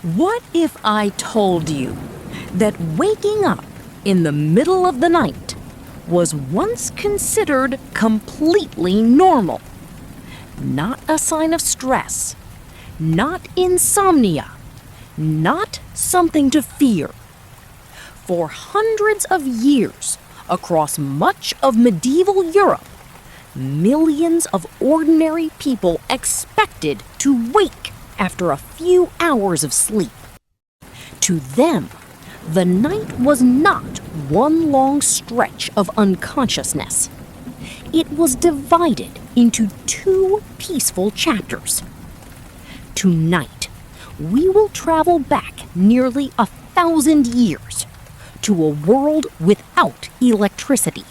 What if I told you that waking up in the middle of the night was once considered completely normal? Not a sign of stress, not insomnia, not something to fear. For hundreds of years, across much of medieval Europe, millions of ordinary people expected to wake after a few hours of sleep. To them, the night was not one long stretch of unconsciousness. It was divided into two peaceful chapters. Tonight, we will travel back nearly 1,000 years to a world without electricity,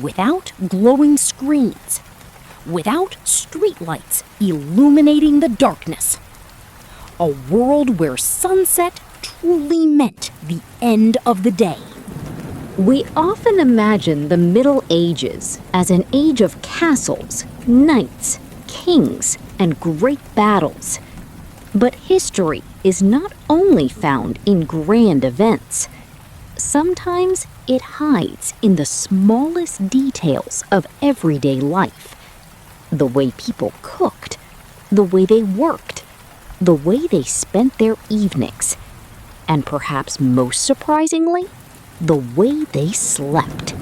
without glowing screens, without streetlights illuminating the darkness. A world where sunset truly meant the end of the day. We often imagine the Middle Ages as an age of castles, knights, kings, and great battles. But history is not only found in grand events. Sometimes it hides in the smallest details of everyday life. The way people cooked, the way they worked, the way they spent their evenings, and perhaps most surprisingly, the way they slept.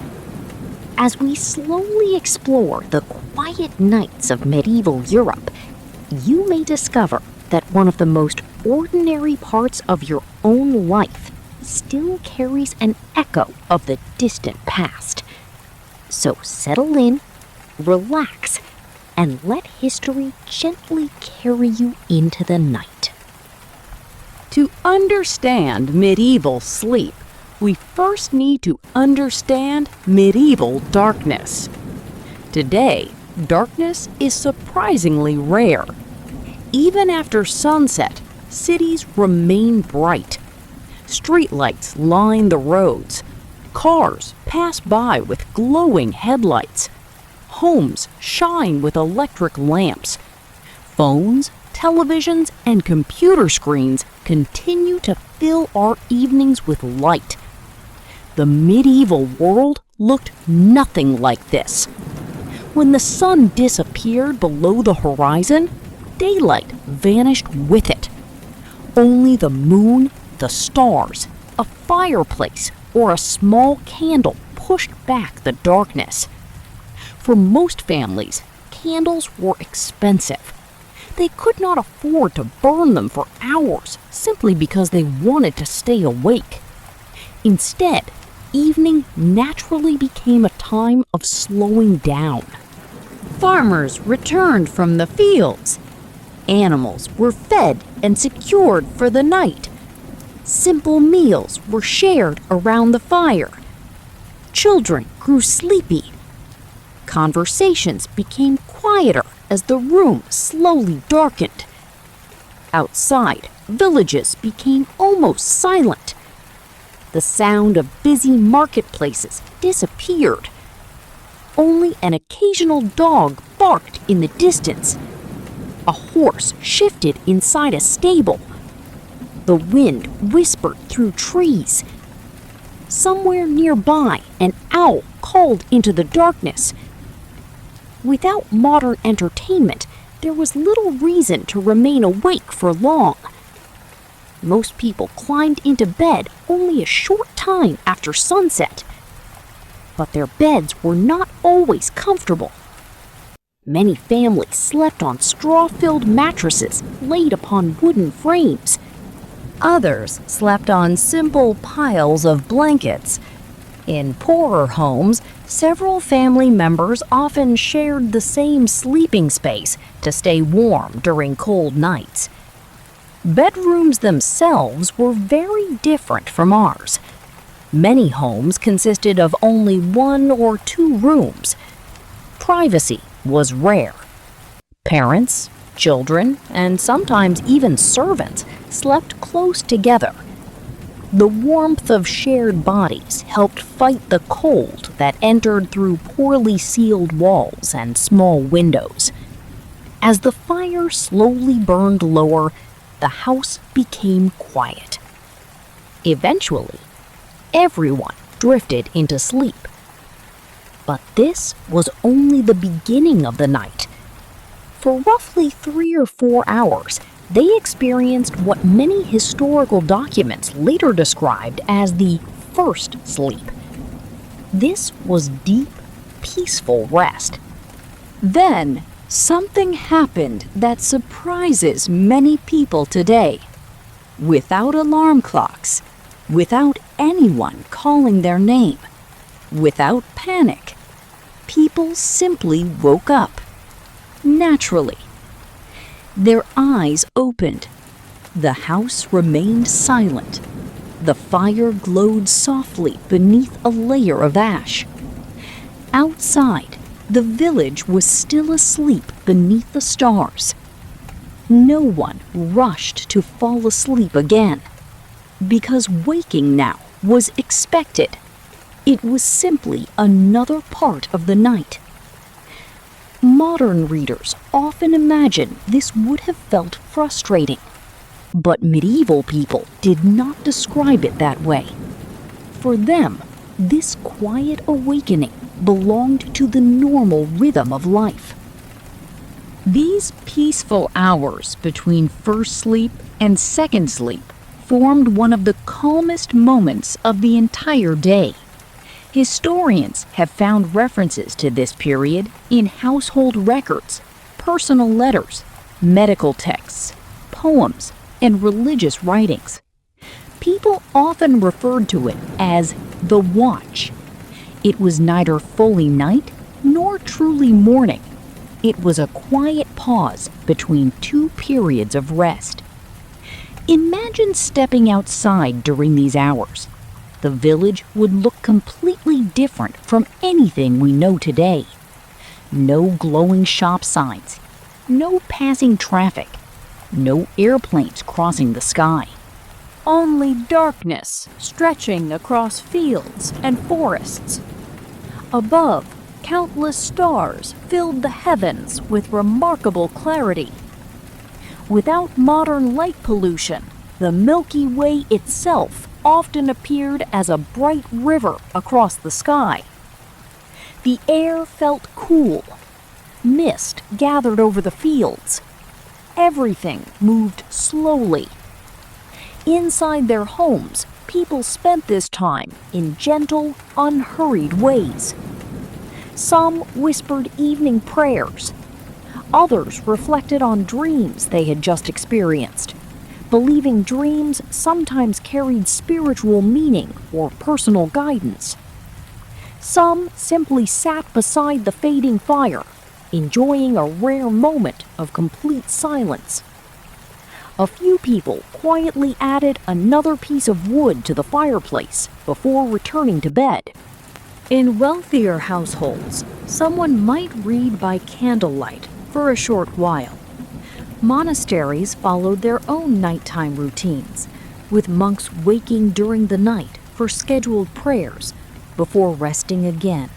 As we slowly explore the quiet nights of medieval Europe, you may discover that one of the most ordinary parts of your own life still carries an echo of the distant past. So settle in, relax, and let history gently carry you into the night. To understand medieval sleep, we first need to understand medieval darkness. Today, darkness is surprisingly rare. Even after sunset, cities remain bright. Streetlights line the roads. Cars pass by with glowing headlights. Homes shine with electric lamps. Phones, televisions, and computer screens continue to fill our evenings with light. The medieval world looked nothing like this. When the sun disappeared below the horizon, daylight vanished with it. Only the moon, the stars, a fireplace, or a small candle pushed back the darkness. For most families, candles were expensive. They could not afford to burn them for hours simply because they wanted to stay awake. Instead, evening naturally became a time of slowing down. Farmers returned from the fields. Animals were fed and secured for the night. Simple meals were shared around the fire. Children grew sleepy. Conversations became quieter as the room slowly darkened. Outside, villages became almost silent. The sound of busy marketplaces disappeared. Only an occasional dog barked in the distance. A horse shifted inside a stable. The wind whispered through trees. Somewhere nearby, an owl called into the darkness. Without modern entertainment, there was little reason to remain awake for long. Most people climbed into bed only a short time after sunset. But their beds were not always comfortable. Many families slept on straw-filled mattresses laid upon wooden frames. Others slept on simple piles of blankets. In poorer homes, several family members often shared the same sleeping space to stay warm during cold nights. Bedrooms themselves were very different from ours. Many homes consisted of only 1 or 2 rooms. Privacy was rare. Parents, children, and sometimes even servants slept close together. The warmth of shared bodies helped fight the cold that entered through poorly sealed walls and small windows. As the fire slowly burned lower, the house became quiet. Eventually, everyone drifted into sleep. But this was only the beginning of the night. For roughly 3 or 4 hours, they experienced what many historical documents later described as the first sleep. This was deep, peaceful rest. Then, something happened that surprises many people today. Without alarm clocks, without anyone calling their name, without panic, people simply woke up. Naturally. Their eyes opened. The house remained silent. The fire glowed softly beneath a layer of ash. Outside, the village was still asleep beneath the stars. No one rushed to fall asleep again, because waking now was expected. It was simply another part of the night. Modern readers often imagine this would have felt frustrating, but medieval people did not describe it that way. For them, this quiet awakening belonged to the normal rhythm of life. These peaceful hours between first sleep and second sleep formed one of the calmest moments of the entire day. Historians have found references to this period in household records, personal letters, medical texts, poems, and religious writings. People often referred to it as the watch. It was neither fully night nor truly morning. It was a quiet pause between 2 periods of rest. Imagine stepping outside during these hours. The village would look completely different from anything we know today. No glowing shop signs, no passing traffic, no airplanes crossing the sky. Only darkness stretching across fields and forests. Above, countless stars filled the heavens with remarkable clarity. Without modern light pollution, the Milky Way itself often appeared as a bright river across the sky. The air felt cool. Mist gathered over the fields. Everything moved slowly. Inside their homes, people spent this time in gentle, unhurried ways. Some whispered evening prayers. Others reflected on dreams they had just experienced, believing dreams sometimes carried spiritual meaning or personal guidance. Some simply sat beside the fading fire, enjoying a rare moment of complete silence. A few people quietly added another piece of wood to the fireplace before returning to bed. In wealthier households, someone might read by candlelight for a short while. Monasteries followed their own nighttime routines, with monks waking during the night for scheduled prayers before resting again.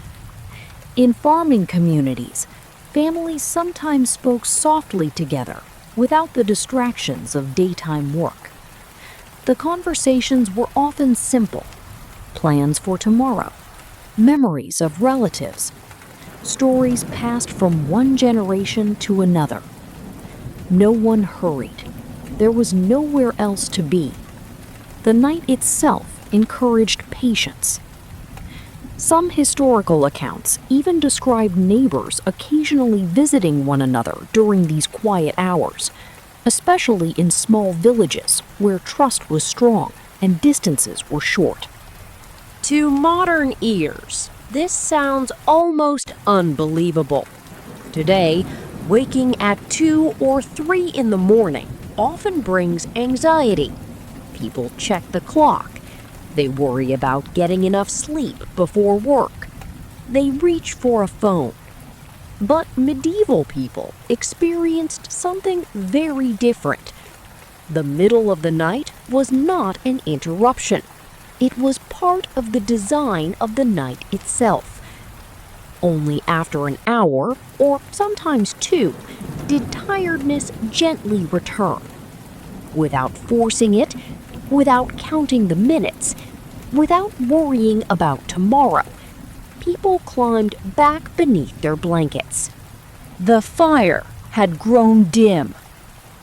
In farming communities, families sometimes spoke softly together without the distractions of daytime work. The conversations were often simple: plans for tomorrow, memories of relatives, stories passed from one generation to another. No one hurried. There was nowhere else to be. The night itself encouraged patience. Some historical accounts even describe neighbors occasionally visiting one another during these quiet hours, especially in small villages where trust was strong and distances were short. To modern ears, this sounds almost unbelievable. Today, waking at 2 or 3 in the morning often brings anxiety. People check the clock. They worry about getting enough sleep before work. They reach for a phone. But medieval people experienced something very different. The middle of the night was not an interruption. It was part of the design of the night itself. Only after an hour, or sometimes 2, did tiredness gently return. without forcing it, without counting the minutes, without worrying about tomorrow. People climbed back beneath their blankets. The fire had grown dim.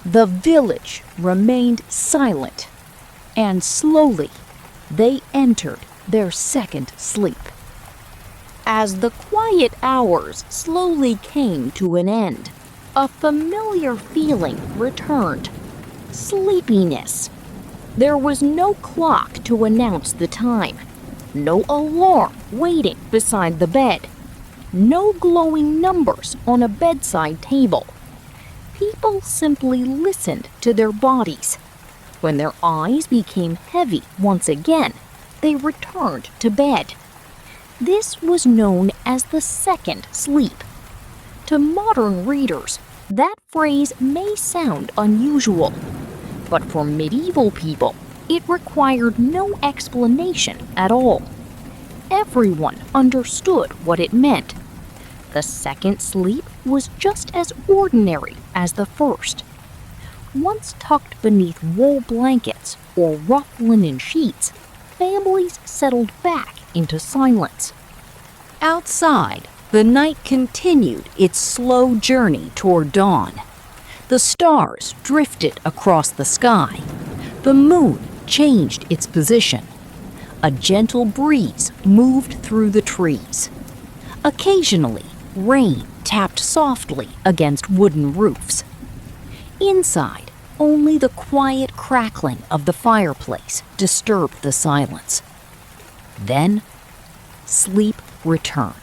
The village remained silent. And slowly, they entered their second sleep. As the quiet hours slowly came to an end, a familiar feeling returned. Sleepiness. There was no clock to announce the time, no alarm waiting beside the bed, no glowing numbers on a bedside table. People simply listened to their bodies. When their eyes became heavy once again, they returned to bed. This was known as the second sleep. To modern readers, that phrase may sound unusual, but for medieval people, it required no explanation at all. Everyone understood what it meant. The second sleep was just as ordinary as the first. Once tucked beneath wool blankets or rough linen sheets, families settled back into silence. Outside, the night continued its slow journey toward dawn. The stars drifted across the sky. The moon changed its position. A gentle breeze moved through the trees. Occasionally, rain tapped softly against wooden roofs. Inside, only the quiet crackling of the fireplace disturbed the silence. Then, sleep returned.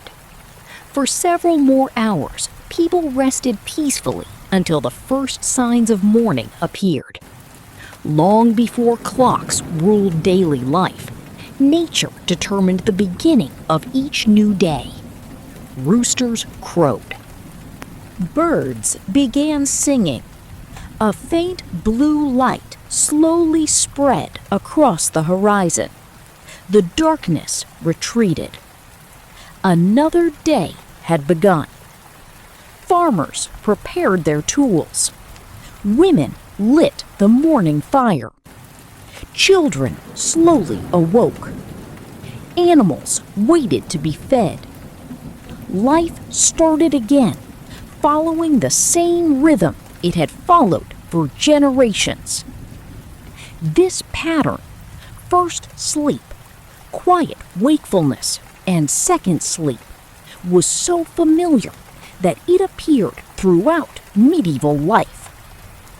For several more hours, people rested peacefully until the first signs of morning appeared. Long before clocks ruled daily life, nature determined the beginning of each new day. Roosters crowed. Birds began singing. A faint blue light slowly spread across the horizon. The darkness retreated. Another day had begun. Farmers prepared their tools. Women lit the morning fire. Children slowly awoke. Animals waited to be fed. Life started again, following the same rhythm it had followed for generations. This pattern, first sleep, quiet wakefulness, and second sleep, was so familiar that it appeared throughout medieval life.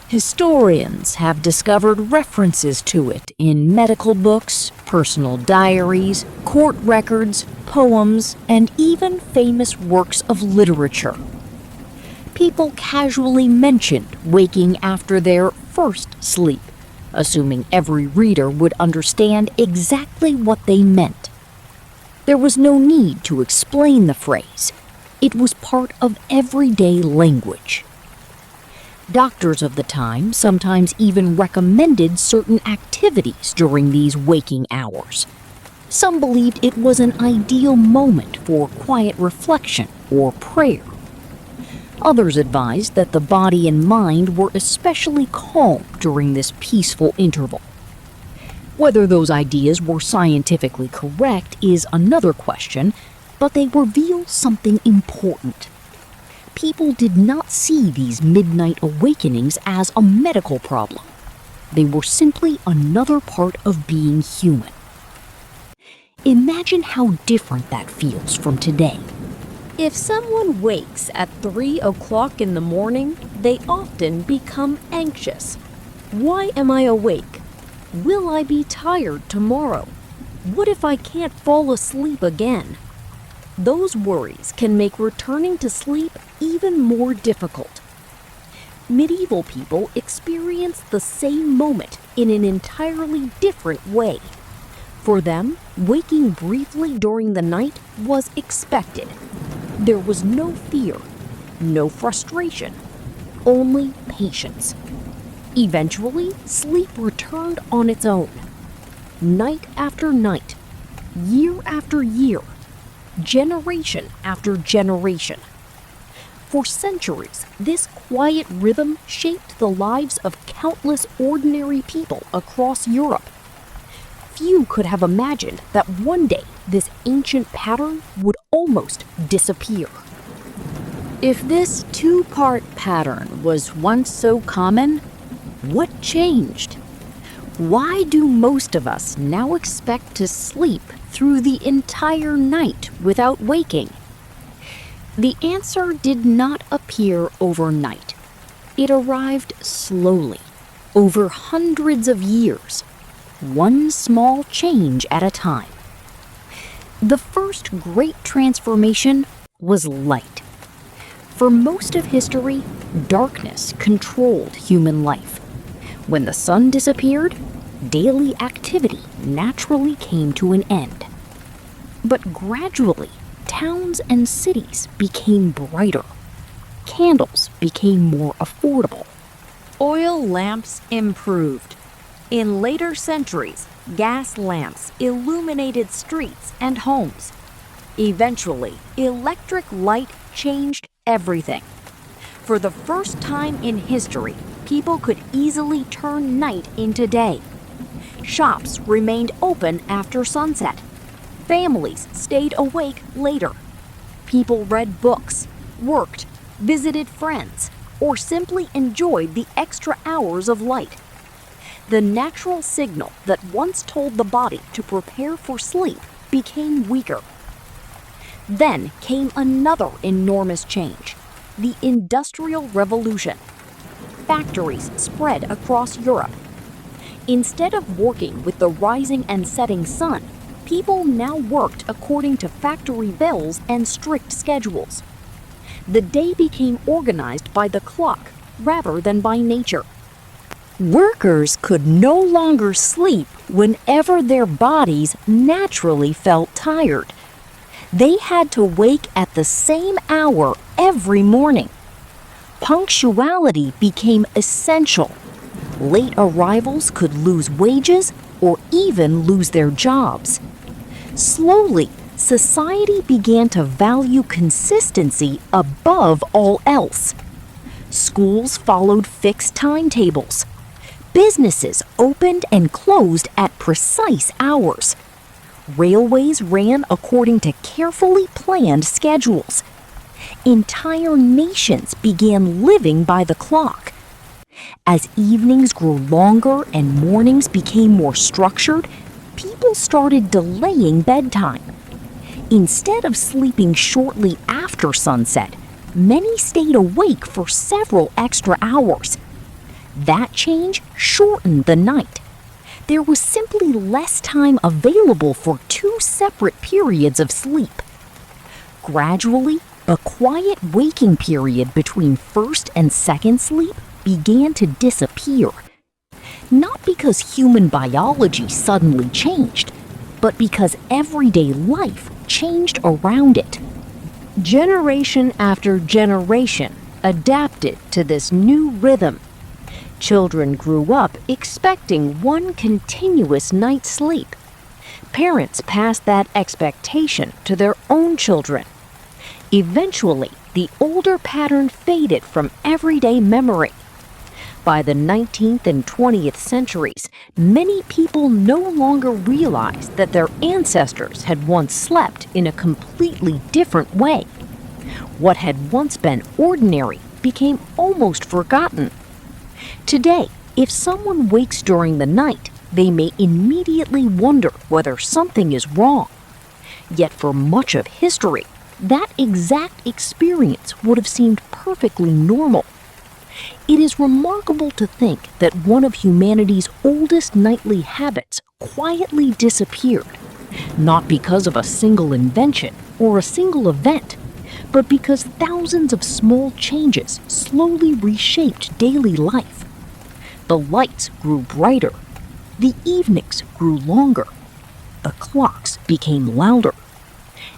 Historians have discovered references to it in medical books, personal diaries, court records, poems, and even famous works of literature. People casually mentioned waking after their first sleep, assuming every reader would understand exactly what they meant. There was no need to explain the phrase. It was part of everyday language. Doctors of the time sometimes even recommended certain activities during these waking hours. Some believed it was an ideal moment for quiet reflection or prayer. Others advised that the body and mind were especially calm during this peaceful interval. Whether those ideas were scientifically correct is another question, but they reveal something important. People did not see these midnight awakenings as a medical problem. They were simply another part of being human. Imagine how different that feels from today. If someone wakes at 3 o'clock in the morning, they often become anxious. Why am I awake? Will I be tired tomorrow? What if I can't fall asleep again? Those worries can make returning to sleep even more difficult. Medieval people experienced the same moment in an entirely different way. For them, waking briefly during the night was expected. There was no fear, no frustration, only patience. Eventually, sleep returned on its own. Night after night, year after year, generation after generation. For centuries, this quiet rhythm shaped the lives of countless ordinary people across Europe. Few could have imagined that one day this ancient pattern would almost disappear. If this two-part pattern was once so common, what changed? Why do most of us now expect to sleep through the entire night without waking? The answer did not appear overnight. It arrived slowly, over hundreds of years, one small change at a time. The first great transformation was light. For most of history, darkness controlled human life. When the sun disappeared, daily activity naturally came to an end. But gradually, towns and cities became brighter. Candles became more affordable. Oil lamps improved. In later centuries, gas lamps illuminated streets and homes. Eventually, electric light changed everything. For the first time in history, people could easily turn night into day. Shops remained open after sunset. Families stayed awake later. People read books, worked, visited friends, or simply enjoyed the extra hours of light. The natural signal that once told the body to prepare for sleep became weaker. Then came another enormous change, the Industrial Revolution. Factories spread across Europe. Instead of working with the rising and setting sun, people now worked according to factory bells and strict schedules. The day became organized by the clock rather than by nature. Workers could no longer sleep whenever their bodies naturally felt tired. They had to wake at the same hour every morning. Punctuality became essential. Late arrivals could lose wages or even lose their jobs. Slowly, society began to value consistency above all else. Schools followed fixed timetables. Businesses opened and closed at precise hours. Railways ran according to carefully planned schedules. Entire nations began living by the clock. As evenings grew longer and mornings became more structured, people started delaying bedtime. Instead of sleeping shortly after sunset, many stayed awake for several extra hours. That change shortened the night. There was simply less time available for two separate periods of sleep. Gradually, the quiet waking period between first and second sleep began to disappear. Not because human biology suddenly changed, but because everyday life changed around it. Generation after generation adapted to this new rhythm. Children grew up expecting one continuous night's sleep. Parents passed that expectation to their own children. Eventually, the older pattern faded from everyday memory. By the 19th and 20th centuries, many people no longer realized that their ancestors had once slept in a completely different way. What had once been ordinary became almost forgotten. Today, if someone wakes during the night, they may immediately wonder whether something is wrong. Yet for much of history, that exact experience would have seemed perfectly normal. It is remarkable to think that one of humanity's oldest nightly habits quietly disappeared, not because of a single invention or a single event, but because thousands of small changes slowly reshaped daily life. The lights grew brighter, the evenings grew longer, the clocks became louder,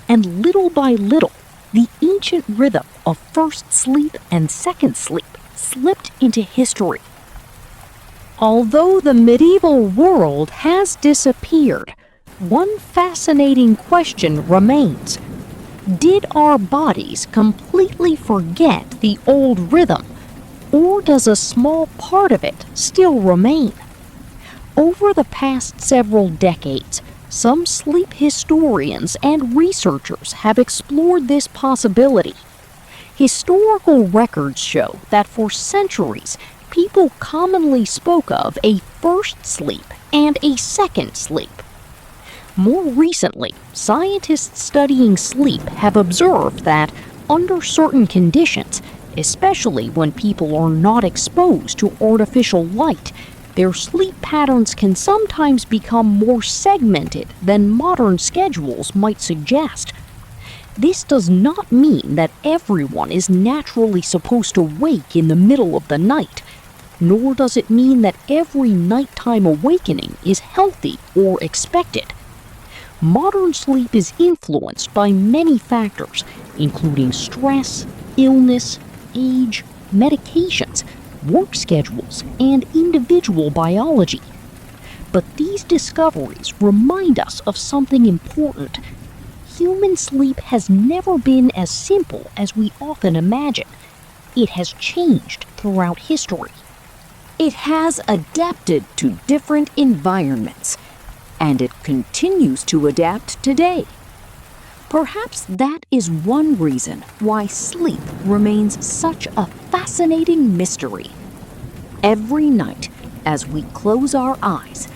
and little by little, the ancient rhythm of first sleep and second sleep slipped into history. Although the medieval world has disappeared, one fascinating question remains. Did our bodies completely forget the old rhythm, or does a small part of it still remain? Over the past several decades, some sleep historians and researchers have explored this possibility. Historical records show that for centuries, people commonly spoke of a first sleep and a second sleep. More recently, scientists studying sleep have observed that under certain conditions, especially when people are not exposed to artificial light, their sleep patterns can sometimes become more segmented than modern schedules might suggest. This does not mean that everyone is naturally supposed to wake in the middle of the night, nor does it mean that every nighttime awakening is healthy or expected. Modern sleep is influenced by many factors, including stress, illness, age, medications, work schedules, and individual biology. But these discoveries remind us of something important. Human sleep has never been as simple as we often imagine. It has changed throughout history. It has adapted to different environments, and it continues to adapt today. Perhaps that is one reason why sleep remains such a fascinating mystery. Every night, as we close our eyes,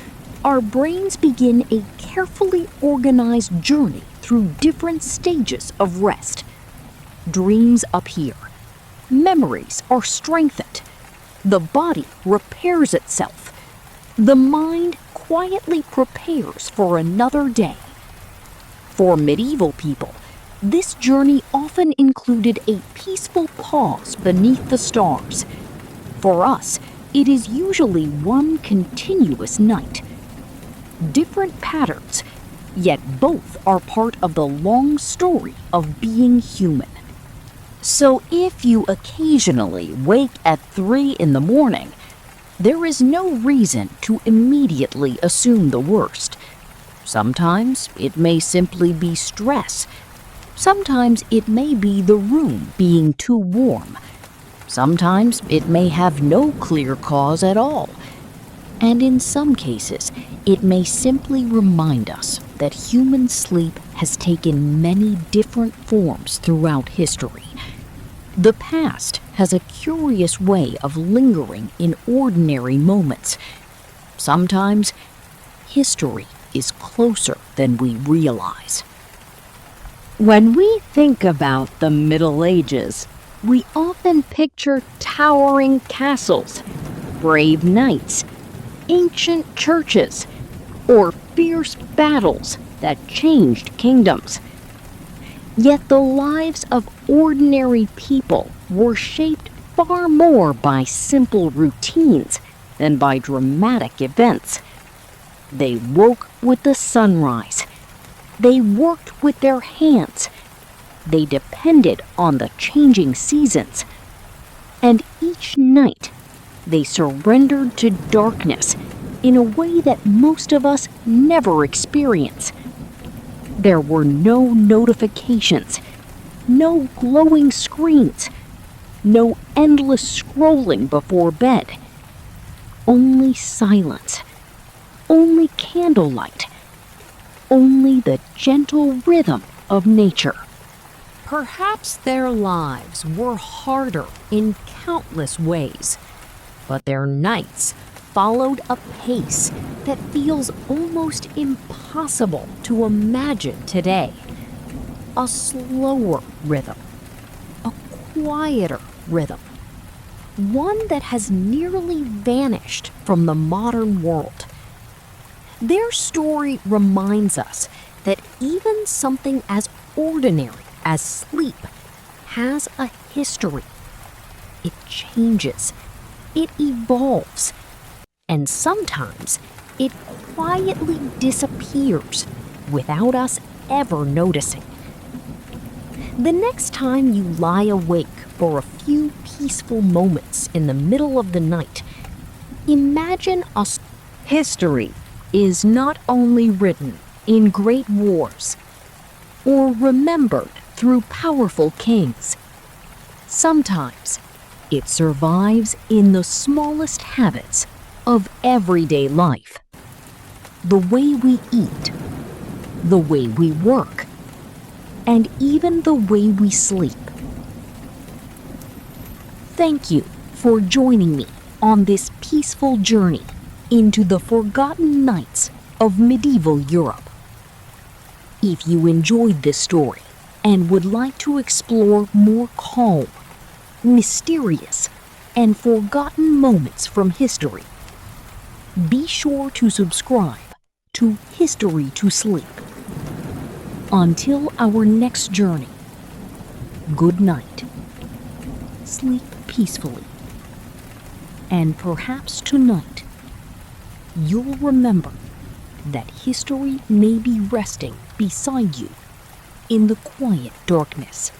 our brains begin a carefully organized journey through different stages of rest. Dreams appear. Memories are strengthened. The body repairs itself. The mind quietly prepares for another day. For medieval people, this journey often included a peaceful pause beneath the stars. For us, it is usually one continuous night. Different patterns, yet both are part of the long story of being human. So if you occasionally wake at 3 in the morning, there is no reason to immediately assume the worst. Sometimes it may simply be stress. Sometimes it may be the room being too warm. Sometimes it may have no clear cause at all. And in some cases, it may simply remind us that human sleep has taken many different forms throughout history. The past has a curious way of lingering in ordinary moments. Sometimes, history is closer than we realize. When we think about the Middle Ages, we often picture towering castles, brave knights, ancient churches, or fierce battles that changed kingdoms. Yet the lives of ordinary people were shaped far more by simple routines than by dramatic events. They woke with the sunrise. They worked with their hands. They depended on the changing seasons. And each night, they surrendered to darkness in a way that most of us never experience. There were no notifications, no glowing screens, no endless scrolling before bed. Only silence, only candlelight, only the gentle rhythm of nature. Perhaps their lives were harder in countless ways, but their nights followed a pace that feels almost impossible to imagine today. A slower rhythm, a quieter rhythm, one that has nearly vanished from the modern world. Their story reminds us that even something as ordinary as sleep has a history. It changes, it evolves, and sometimes it quietly disappears without us ever noticing. The next time you lie awake for a few peaceful moments in the middle of the night, imagine us. History is not only written in great wars or remembered through powerful kings. Sometimes it survives in the smallest habits of everyday life. The way we eat, the way we work, and even the way we sleep. Thank you for joining me on this peaceful journey into the forgotten nights of medieval Europe. If you enjoyed this story and would like to explore more calm, mysterious, and forgotten moments from history, be sure to subscribe to History to Sleep. Until our next journey, good night. Sleep peacefully. And perhaps tonight, you'll remember that history may be resting beside you in the quiet darkness.